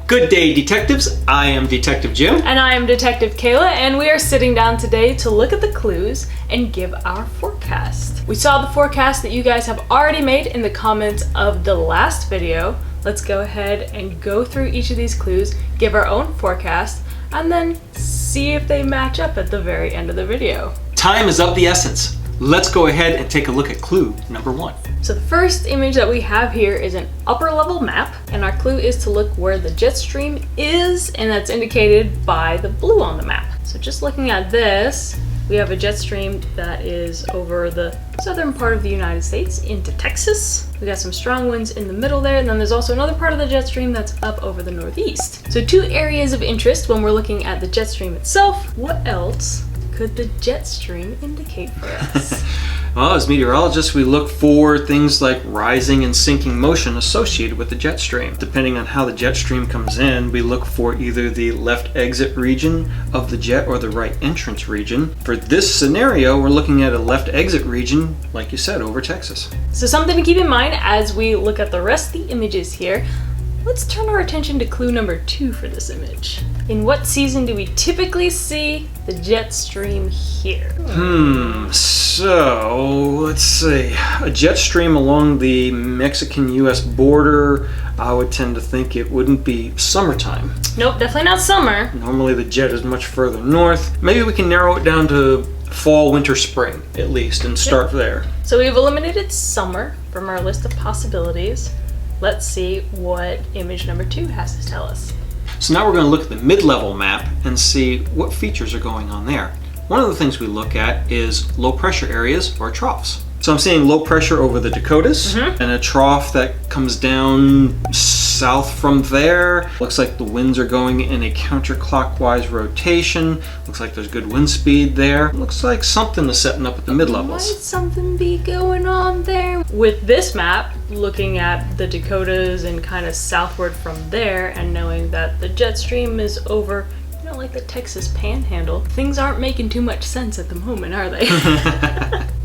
Good day, detectives. I am Detective Jim. And I am Detective Kayla, and we are sitting down today to look at the clues and give our forecast. We saw the forecast that you guys have already made in the comments of the last video. Let's go ahead and go through each of these clues, give our own forecast, and then see if they match up at the very end of the video. Time is of the essence. Let's go ahead and take a look at clue number 1. So the first image that we have here is an upper level map, and our clue is to look where the jet stream is, and that's indicated by the blue on the map. So just looking at this, we have a jet stream that is over the southern part of the United States into Texas. We got some strong winds in the middle there, and then there's also another part of the jet stream that's up over the northeast. So 2 areas of interest when we're looking at the jet stream itself. What else could the jet stream indicate for us? Well, as meteorologists, we look for things like rising and sinking motion associated with the jet stream. Depending on how the jet stream comes in, we look for either the left exit region of the jet or the right entrance region. For this scenario, we're looking at a left exit region, like you said, over Texas. So something to keep in mind as we look at the rest of the images here. Let's turn our attention to clue number 2 for this image. In what season do we typically see the jet stream here? So let's see. A jet stream along the Mexican-US border, I would tend to think it wouldn't be summertime. Nope, definitely not summer. Normally the jet is much further north. Maybe we can narrow it down to fall, winter, spring, at least, and start there. So we've eliminated summer from our list of possibilities. Let's see what image number 2 has to tell us. So now we're going to look at the mid-level map and see what features are going on there. One of the things we look at is low pressure areas or troughs. So I'm seeing low pressure over the Dakotas and a trough that comes down south from there. Looks like the winds are going in a counterclockwise rotation. Looks like there's good wind speed there. Looks like something is setting up at the mid-levels. Might something be going on there? With this map, looking at the Dakotas and kind of southward from there and knowing that the jet stream is over, you know, like the Texas panhandle, things aren't making too much sense at the moment, are they?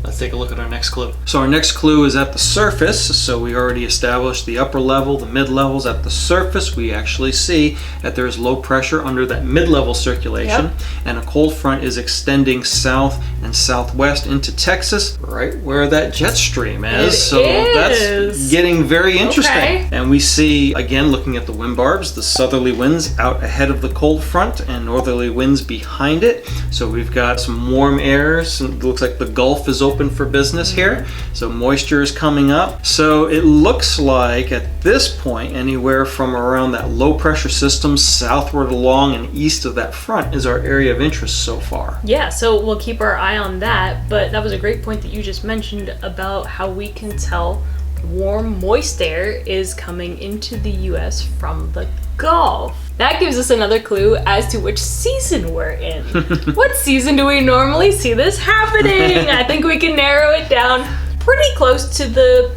Let's take a look at our next clue. So our next clue is at the surface. So we already established the upper level, the mid-levels. At the surface, we actually see that there is low pressure under that mid-level circulation, and a cold front is extending south and southwest into Texas, right where that jet stream is. That's getting very interesting. Okay. And we see, again, looking at the wind barbs, the southerly winds out ahead of the cold front and northerly winds behind it. So we've got some warm airs, and it looks like the Gulf is open for business here, so moisture is coming up. So it looks like at this point anywhere from around that low pressure system southward along and east of that front is our area of interest so far. Yeah, so we'll keep our eye on that, but that was a great point that you just mentioned about how we can tell warm, moist air is coming into the US from the Gulf. That gives us another clue as to which season we're in. What season do we normally see this happening? I think we can narrow it down pretty close to the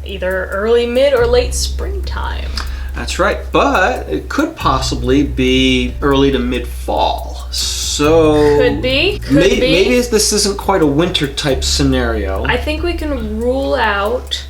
either early, mid, or late springtime. That's right, but it could possibly be early to mid-fall. So Could be. Maybe this isn't quite a winter type scenario. I think we can rule out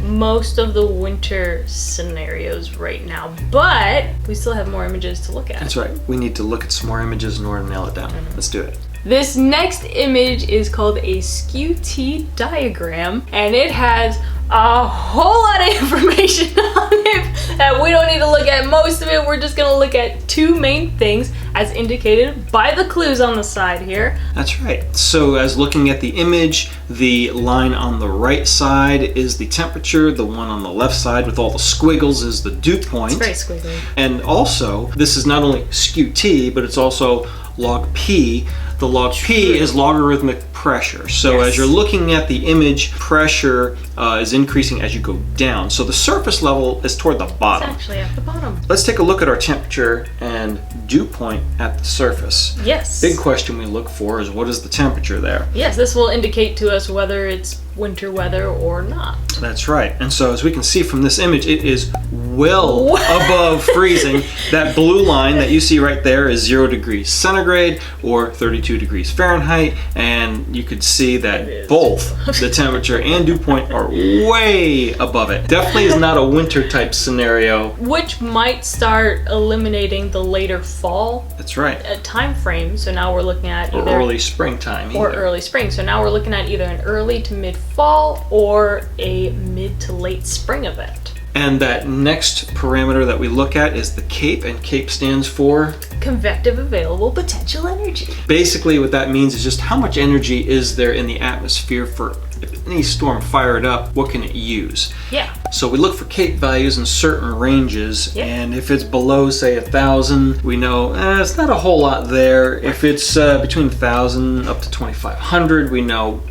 most of the winter scenarios right now, but we still have more images to look at. That's right. We need to look at some more images in order to nail it down. Let's do it. This next image is called a skew-T diagram, and it has a whole lot of information on it that we don't need to look at most of it. We're just going to look at 2 main things as indicated by the clues on the side here. That's right. So as looking at the image, the line on the right side is the temperature, the one on the left side with all the squiggles is the dew point. It's very squiggly. And also, this is not only skew-T, but it's also log P. The log P is logarithmic pressure. So as you're looking at the image, pressure is increasing as you go down. So the surface level is toward the bottom. It's actually at the bottom. Let's take a look at our temperature and dew point at the surface. Yes. Big question we look for is what is the temperature there? Yes, this will indicate to us whether it's winter weather or not. That's right. And so as we can see from this image, it is well above freezing. That blue line that you see right there is 0 degrees centigrade or 32 degrees Fahrenheit, and you could see that both the temperature and dew point are way above it. Definitely is not a winter type scenario. Which might start eliminating the later fall. That's right. Time frame. So now we're looking at either early springtime. Or early spring. So now we're looking at either an early to mid fall or a mid to late spring event. And that next parameter that we look at is the CAPE, and CAPE stands for convective available potential energy. Basically what that means is just how much energy is there in the atmosphere for, if any storm fired up, what can it use? Yeah. So we look for CAPE values in certain ranges, and if it's below, say, 1,000, we know it's not a whole lot there. If it's between 1,000 up to 2,500, we know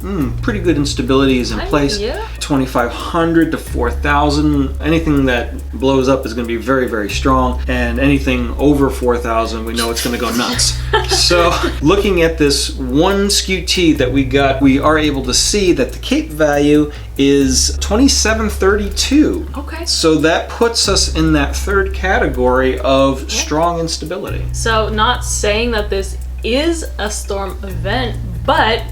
pretty good instability is in place. 2,500 to 4,000, anything that blows up is going to be very, very strong, and anything over 4,000, we know it's going to go nuts. So looking at this one SKU-T that we got, we are able to see that the CAPE value is 2732. Okay. So that puts us in that third category of strong instability. So not saying that this is a storm event, but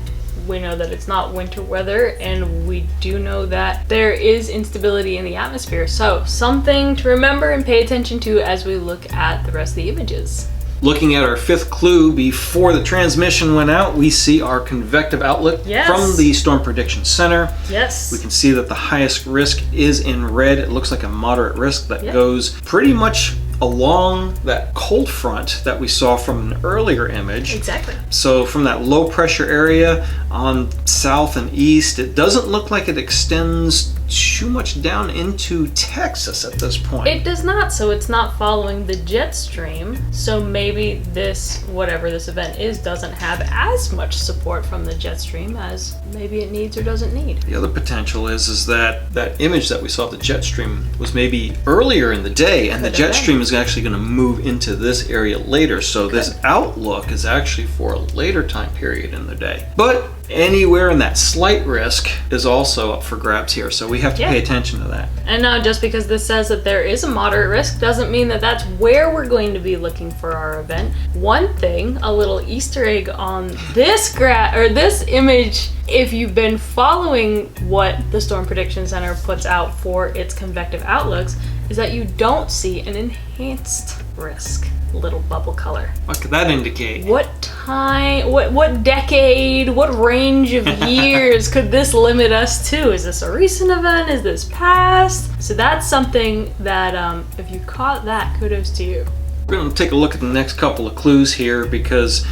we know that it's not winter weather, and we do know that there is instability in the atmosphere. So something to remember and pay attention to as we look at the rest of the images. Looking at our fifth clue before the transmission went out, we see our convective outlook from the Storm Prediction Center. Yes. We can see that the highest risk is in red. It looks like a moderate risk that goes pretty much along that cold front that we saw from an earlier image. Exactly. So from that low pressure area on south and east, it doesn't look like it extends too much down into Texas at this point. It does not, so it's not following the jet stream. So maybe this, whatever this event is, doesn't have as much support from the jet stream as maybe it needs or doesn't need. The other potential is that that image that we saw of the jet stream was maybe earlier in the day, and the jet stream is actually going to move into this area later. So this outlook is actually for a later time period in the day. But anywhere in that slight risk is also up for grabs here, so we have to pay attention to that. And now just because this says that there is a moderate risk doesn't mean that that's where we're going to be looking for our event. One thing, a little Easter egg on this this image, if you've been following what the Storm Prediction Center puts out for its convective outlooks, is that you don't see an enhanced risk little bubble color. What could that indicate? What time, what decade, what range of years could this limit us to? Is this a recent event? Is this past? So that's something that if you caught that, kudos to you. We're going to take a look at the next couple of clues here, because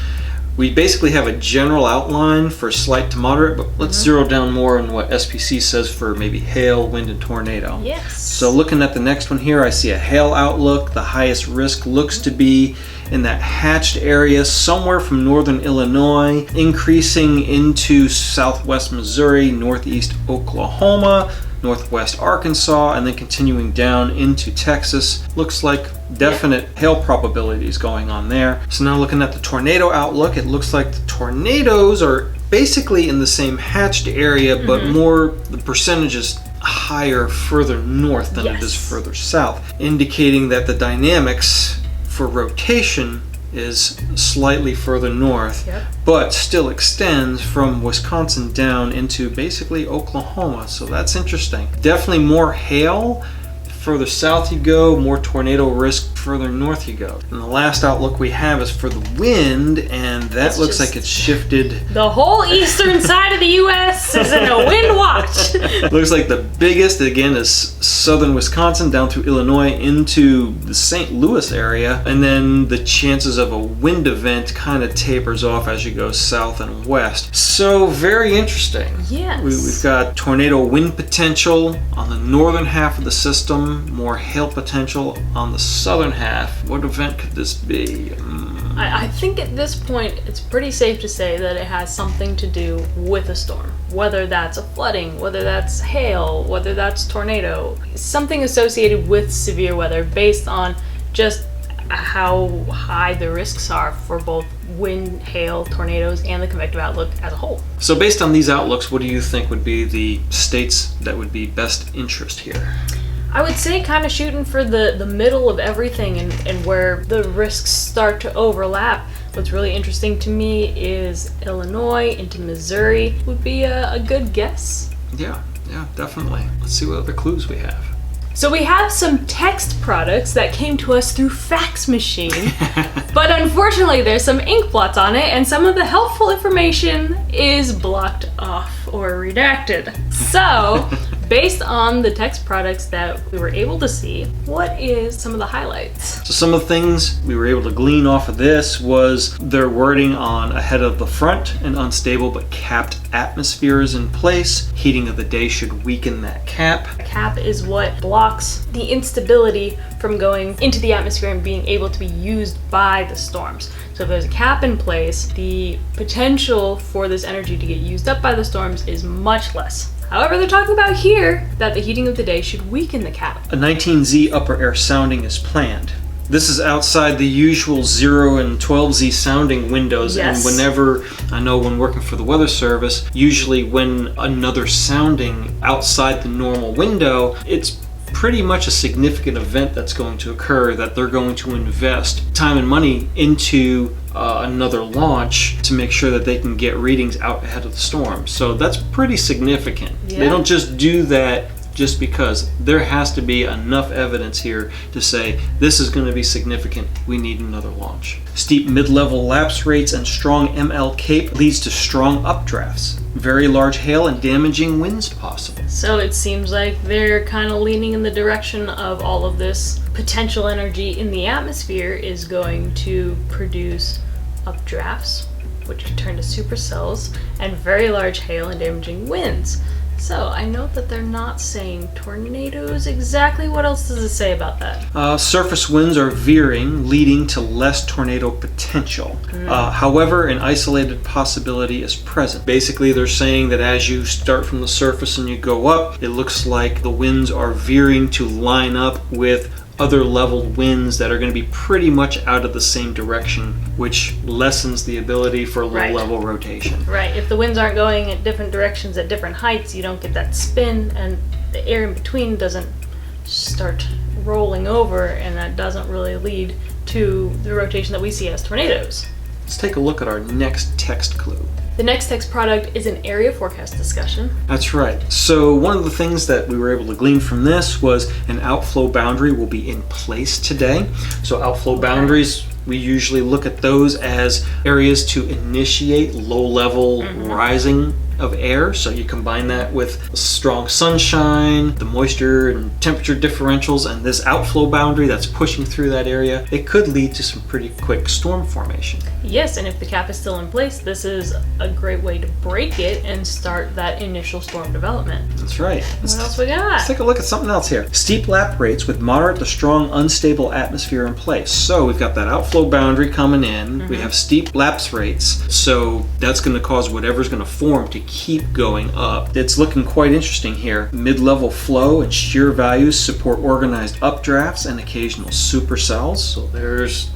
we basically have a general outline for slight to moderate, but let's zero down more on what SPC says for maybe hail, wind, and tornado. Yes. So looking at the next one here, I see a hail outlook. The highest risk looks to be in that hatched area somewhere from northern Illinois, increasing into southwest Missouri, northeast Oklahoma, northwest Arkansas, and then continuing down into Texas. Looks like definite hail probabilities going on there. So now looking at the tornado outlook, it looks like the tornadoes are basically in the same hatched area, but more, the percentage is higher further north than it is further south, indicating that the dynamics for rotation is slightly further north, but still extends from Wisconsin down into basically Oklahoma. So that's interesting. Definitely more hail further south you go, more tornado risk further north you go. And the last outlook we have is for the wind, and that looks like it's shifted. The whole eastern side of the U.S. is in a wind watch. Looks like the biggest, again, is southern Wisconsin down through Illinois into the St. Louis area, and then the chances of a wind event kind of tapers off as you go south and west. So very interesting. Yes. We've got tornado wind potential on the northern half of the system, more hail potential on the southern half. What event could this be? I think at this point it's pretty safe to say that it has something to do with a storm. Whether that's a flooding, whether that's hail, whether that's tornado. Something associated with severe weather based on just how high the risks are for both wind, hail, tornadoes, and the convective outlook as a whole. So based on these outlooks, what do you think would be the states that would be best interest here? I would say kind of shooting for the middle of everything and where the risks start to overlap. What's really interesting to me is Illinois into Missouri would be a good guess. Yeah, definitely. Let's see what other clues we have. So we have some text products that came to us through fax machine, but unfortunately there's some ink blots on it and some of the helpful information is blocked off or redacted. So, based on the text products that we were able to see, what is some of the highlights? So some of the things we were able to glean off of this was their wording on ahead of the front, an unstable but capped atmosphere is in place. Heating of the day should weaken that cap. A cap is what blocks the instability from going into the atmosphere and being able to be used by the storms. So if there's a cap in place, the potential for this energy to get used up by the storms is much less. However, they're talking about here that the heating of the day should weaken the cap. A 19Z upper air sounding is planned. This is outside the usual 0 and 12Z sounding windows. Yes. And whenever, I know when working for the Weather Service, usually when another sounding outside the normal window, it's pretty much a significant event that's going to occur that they're going to invest time and money into another launch to make sure that they can get readings out ahead of the storm. So that's pretty significant. Yeah. They don't just do that just because. There has to be enough evidence here to say this is going to be significant, we need another launch. Steep mid-level lapse rates and strong ML cape leads to strong updrafts. Very large hail and damaging winds possible. So it seems like they're kind of leaning in the direction of all of this potential energy in the atmosphere is going to produce updrafts, which can turn to supercells, and very large hail and damaging winds. So I note that they're not saying tornadoes exactly. What else does it say about that? Surface winds are veering, leading to less tornado potential. However, an isolated possibility is present. Basically, they're saying that as you start from the surface and you go up, it looks like the winds are veering to line up with other leveled winds that are going to be pretty much out of the same direction, which lessens the ability for low level rotation. Right. If the winds aren't going in different directions at different heights, you don't get that spin, and the air in between doesn't start rolling over, and that doesn't really lead to the rotation that we see as tornadoes. Let's take a look at our next text clue. The next text product is an area forecast discussion. That's right. So one of the things that we were able to glean from this was an outflow boundary will be in place today. So outflow boundaries, we usually look at those as areas to initiate low-level rising of air. So you combine that with strong sunshine, the moisture and temperature differentials, and this outflow boundary that's pushing through that area, it could lead to some pretty quick storm formation. Yes, and if the cap is still in place, this is a great way to break it and start that initial storm development. That's right. What else we got? Let's take a look at something else here. Steep lap rates with moderate to strong unstable atmosphere in place. So we've got that outflow boundary coming in. We have steep lapse rates. So that's going to cause whatever's going to form to keep going up. It's looking quite interesting here. Mid-level flow and shear values support organized updrafts and occasional supercells. So there's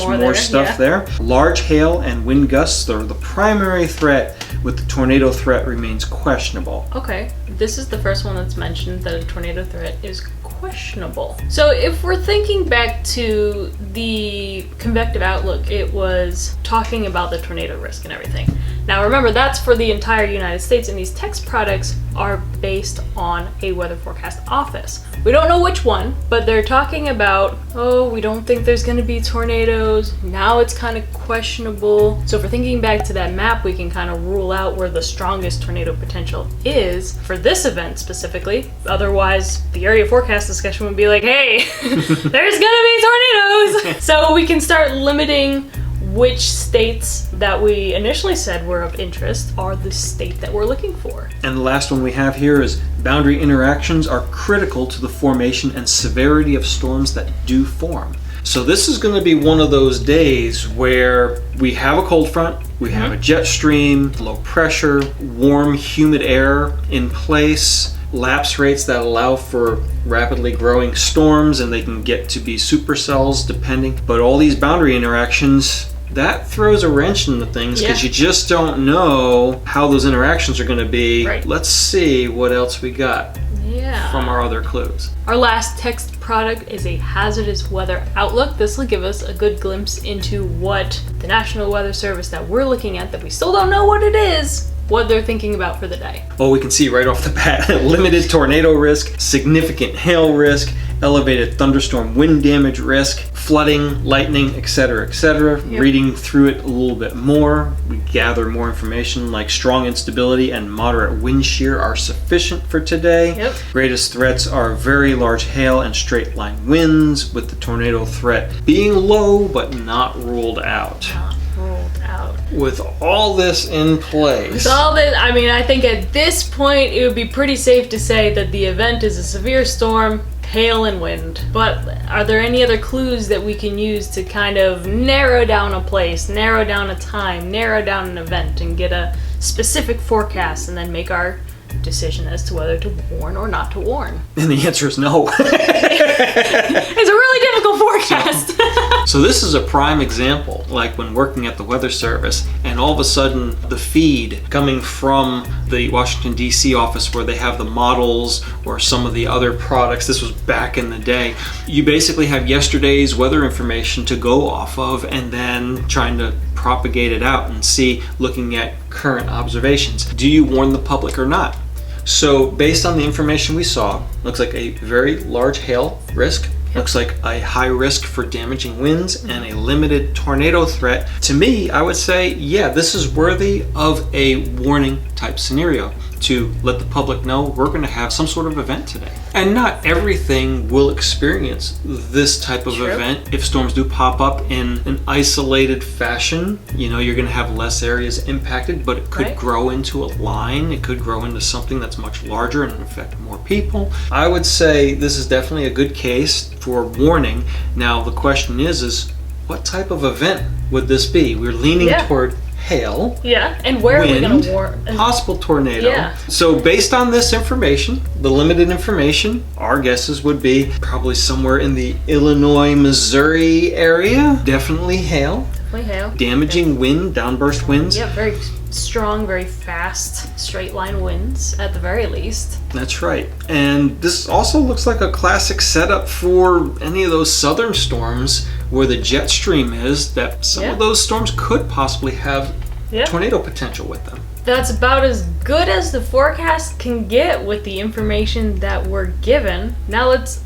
more stuff there. Large hail and wind gusts are the primary threat, with the tornado threat remains questionable. Okay, this is the first one that's mentioned that a tornado threat is questionable. So if we're thinking back to the convective outlook, it was talking about the tornado risk and everything. Now remember, that's for the entire United States, and these text products are based on a weather forecast office. We don't know which one, but they're talking about, oh, we don't think there's going to be tornadoes. Now it's kind of questionable. So if we're thinking back to that map, we can kind of rule out where the strongest tornado potential is for this event specifically. Otherwise, the area forecast discussion would be like, hey, there's going to be tornadoes. So we can start limiting which states that we initially said were of interest are the state that we're looking for. And the last one we have here is boundary interactions are critical to the formation and severity of storms that do form. So this is going to be one of those days where we have a cold front, we have a jet stream, low pressure, warm, humid air in place, lapse rates that allow for rapidly growing storms, and they can get to be supercells depending. But all these boundary interactions, that throws a wrench into things because you just don't know how those interactions are going to be. Right. Let's see what else we got. Yeah, from our other clues. Our last text product is a hazardous weather outlook. This will give us a good glimpse into what the National Weather Service that we're looking at, that we still don't know what it is, what they're thinking about for the day. Well, we can see right off the bat, limited tornado risk, significant hail risk, elevated thunderstorm wind damage risk, flooding, lightning, etc., etc. Yep. Reading through it a little bit more, we gather more information like strong instability and moderate wind shear are sufficient for today. Yep. Greatest threats are very large hail and straight line winds, with the tornado threat being low but not ruled out. Not ruled out. With all this in place, So all this, I mean, I think at this point it would be pretty safe to say that the event is a severe storm, hail and wind. But are there any other clues that we can use to kind of narrow down a place, narrow down a time, narrow down an event, and get a specific forecast, and then make our decision as to whether to warn or not to warn? and the answer is no. It's a really difficult forecast. So this is a prime example, like when working at the Weather Service, and all of a sudden the feed coming from the Washington, D.C. office where they have the models or some of the other products, this was back in the day, you basically have yesterday's weather information to go off of, and then trying to propagate it out and see, looking at current observations. Do you warn the public or not? So based on the information we saw, looks like a very large hail risk, looks like a high risk for damaging winds, and a limited tornado threat. To me, I would say, yeah, this is worthy of a warning type scenario to let the public know we're going to have some sort of event today. And not everything will experience this type of True. event. If storms do pop up in an isolated fashion, you know, you're going to have less areas impacted, but it could Right. grow into a line. It could grow into something that's much larger and affect more people. I would say this is definitely a good case for warning. Now, the question is what type of event would this be? We're leaning Yeah. toward hail, Yeah, and where are we going wind, to warn? possible tornado. Yeah. So based on this information, the limited information, our guesses would be probably somewhere in the Illinois, Missouri area. Definitely hail. Definitely hail. Damaging wind, downburst winds. Yeah, very strong, very fast, straight line winds at the very least. That's right. And this also looks like a classic setup for any of those southern storms where the jet stream is, that some Yeah. of those storms could possibly have Yeah. tornado potential with them. That's about as good as the forecast can get with the information that we're given. Now let's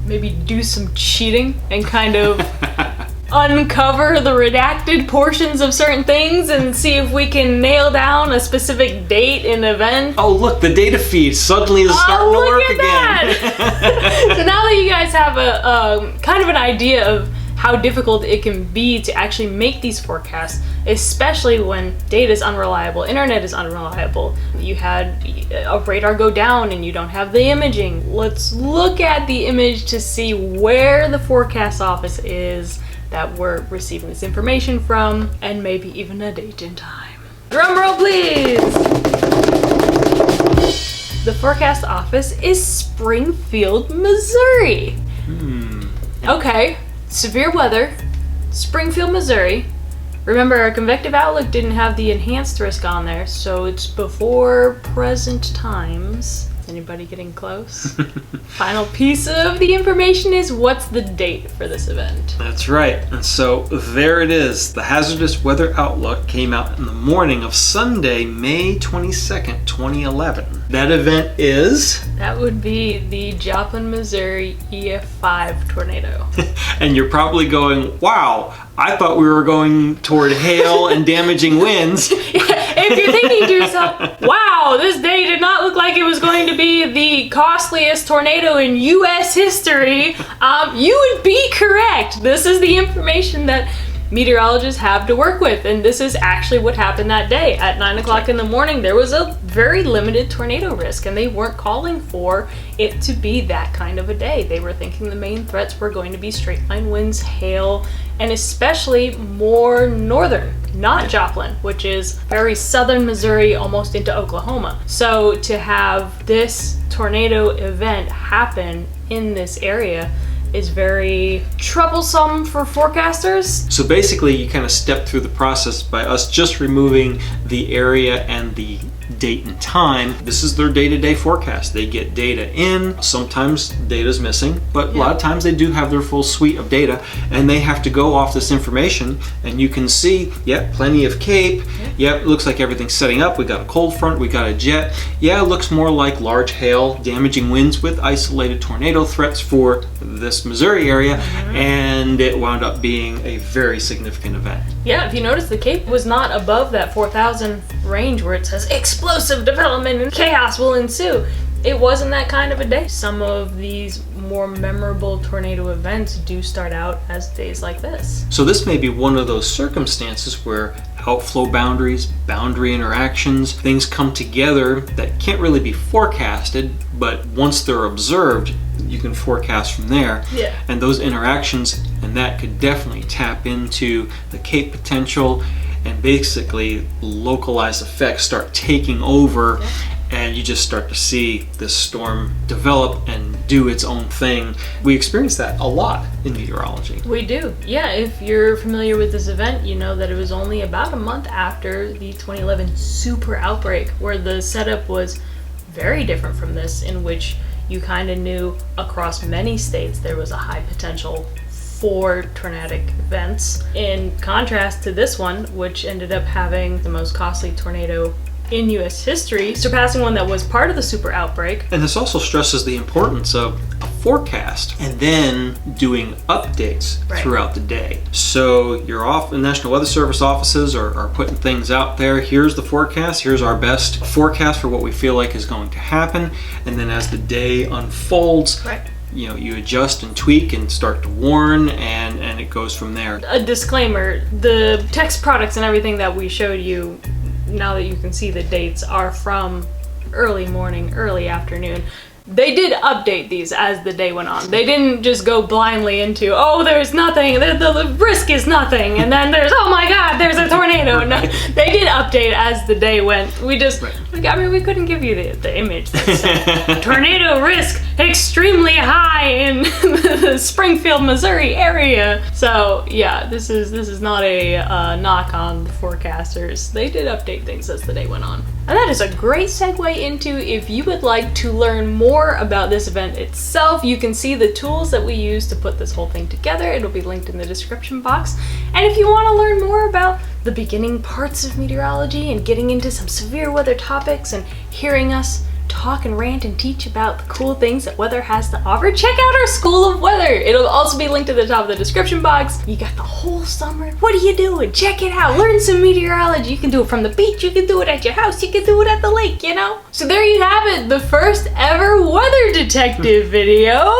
maybe do some cheating and kind of uncover the redacted portions of certain things and see if we can nail down a specific date and event. Oh, look, the data feed suddenly is starting to look work at again. that! So now that you guys have a kind of an idea of how difficult it can be to actually make these forecasts, especially when data is unreliable, internet is unreliable, you had a radar go down and you don't have the imaging. Let's look at the image to see where the forecast office is that we're receiving this information from, and maybe even a date and time. Drum roll, please! The forecast office is Springfield, Missouri. Okay, severe weather, Springfield, Missouri. Remember, our convective outlook didn't have the enhanced risk on there, so it's before present times. Anybody getting close? Final piece of the information is what's the date for this event? That's right. And so there it is. The hazardous weather outlook came out in the morning of Sunday, May 22nd, 2011. That event is... That would be the Joplin, Missouri EF5 tornado. And you're probably going, wow, I thought we were going toward hail and damaging winds. If you're thinking to yourself, wow, this day did not look like it was going to be the costliest tornado in U.S. history, you would be correct. This is the information that meteorologists have to work with, and this is actually what happened that day. At 9 o'clock in the morning, there was a very limited tornado risk, and they weren't calling for it to be that kind of a day. They were thinking the main threats were going to be straight line winds, hail, and especially more northern, not Joplin, which is very southern Missouri, almost into Oklahoma. So to have this tornado event happen in this area is very troublesome for forecasters. So basically, you kind of step through the process by us just removing the area and the date and time. This is their day-to-day forecast. They get data in, sometimes data's missing, but a lot of times they do have their full suite of data, and they have to go off this information, and you can see, plenty of CAPE. It looks like everything's setting up. We got a cold front, we got a jet. It looks more like large hail, damaging winds with isolated tornado threats for this Missouri area, and it wound up being a very significant event. Yeah, if you notice, the CAPE was not above that 4,000 range where it says explosive development and chaos will ensue. It wasn't that kind of a day. Some of these more memorable tornado events do start out as days like this. So this may be one of those circumstances where outflow boundaries, boundary interactions, things come together that can't really be forecasted, but once they're observed, you can forecast from there. Yeah. And those interactions, and that could definitely tap into the CAPE potential, and basically localized effects start taking over. And you just start to see this storm develop and do its own thing. We experience that a lot in meteorology. We do. Yeah, if you're familiar with this event, you know that it was only about a month after the 2011 super outbreak, where the setup was very different from this, in which you kind of knew across many states there was a high potential for tornadic events, in contrast to this one, which ended up having the most costly tornado in U.S. history, surpassing one that was part of the super outbreak. And this also stresses the importance of a forecast and then doing updates throughout the day. So your National Weather Service offices are putting things out there. Here's the forecast. Here's our best forecast for what we feel like is going to happen. And then as the day unfolds, you adjust and tweak and start to warn, and it goes from there. A disclaimer, the text products and everything that we showed you, now that you can see the dates, are from early morning, early afternoon. They did update these as the day went on. They didn't just go blindly into, oh, there's nothing, the risk is nothing, and then there's, oh my god, there's a tornado. No, they did update as the day went. We just, we couldn't give you the image that said, tornado risk extremely high in the Springfield, Missouri area. So yeah, this is not a knock on the forecasters. They did update things as the day went on. And that is a great segue into, if you would like to learn more about this event itself, you can see the tools that we use to put this whole thing together. It'll be linked in the description box. And if you want to learn more about the beginning parts of meteorology and getting into some severe weather topics and hearing us talk and rant and teach about the cool things that weather has to offer, check out our School of Weather. It'll also be linked at the top of the description box. You got the whole summer. What are you doing? Check it out. Learn some meteorology. You can do it from the beach. You can do it at your house. You can do it at the lake, you know? So there you have it. The first ever weather detective video.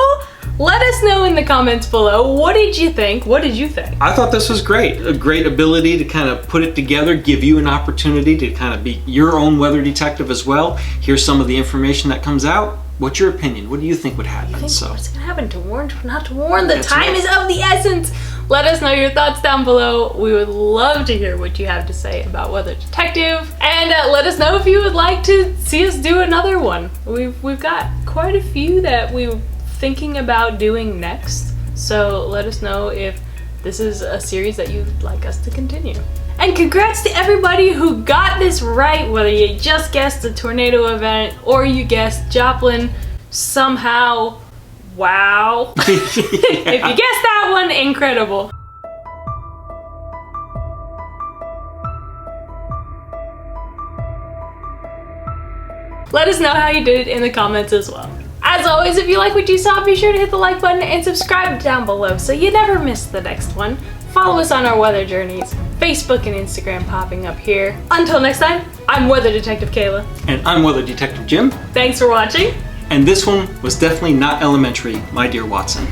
Let us know in the comments below, what did you think? What did you think? I thought this was great. A great ability to kind of put it together, give you an opportunity to kind of be your own weather detective as well. Here's some of the information that comes out. What's your opinion? What do you think would happen? What's going to happen? To warn, not to warn? The time is of the essence. Let us know your thoughts down below. We would love to hear what you have to say about Weather Detective. And let us know if you would like to see us do another one. We've got quite a few that we're thinking about doing next. So let us know if this is a series that you'd like us to continue. And congrats to everybody who got this right, whether you just guessed the tornado event or you guessed Joplin somehow. Wow. If you guessed that one, incredible. Let us know how you did it in the comments as well. As always, if you like what you saw, be sure to hit the like button and subscribe down below so you never miss the next one. Follow us on our weather journeys, Facebook and Instagram popping up here. Until next time, I'm Weather Detective Kayla. And I'm Weather Detective Jim. Thanks for watching. And this one was definitely not elementary, my dear Watson.